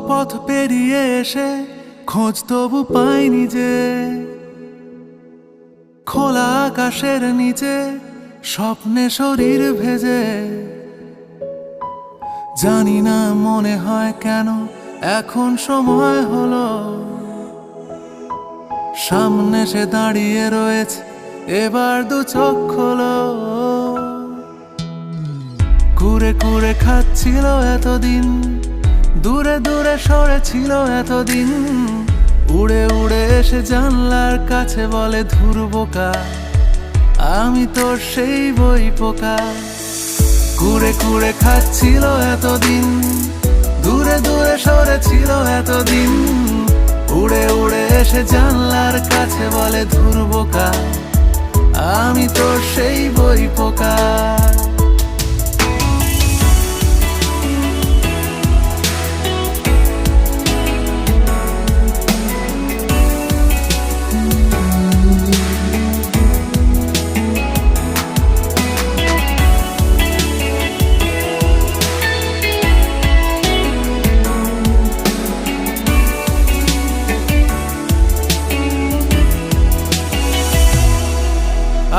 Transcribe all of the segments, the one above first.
পথ পেরিয়ে এসে খোঁজ তবু পাইনি যে খোলা আকাশের নিচে স্বপ্নে শরীর ভেজে। জানি না মনে হয় কেন এখন সময় হলো, সামনে সে দাঁড়িয়ে রয়েছে এবার দু চোখ খোলো। কুরে কুরে খাচ্ছিল এতদিন, দূরে দূরে সরেছিল এতদিন, উড়ে উড়ে এসে জানলার কাছে বলে ধুর বোকা, আমি তোর সেই বই পোকা। কুরে কুরে খাচ্ছিল এতদিন, দূরে দূরে সরেছিল এতদিন, উড়ে উড়ে এসে জানলার কাছে বলে ধুর বোকা, আমি তোর সেই বই পোকা।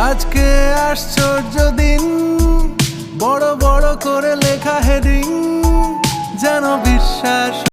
আজকে আশ্চর্য দিন, বড় বড় করে লেখা হেডিং, যেন বিশ্বাস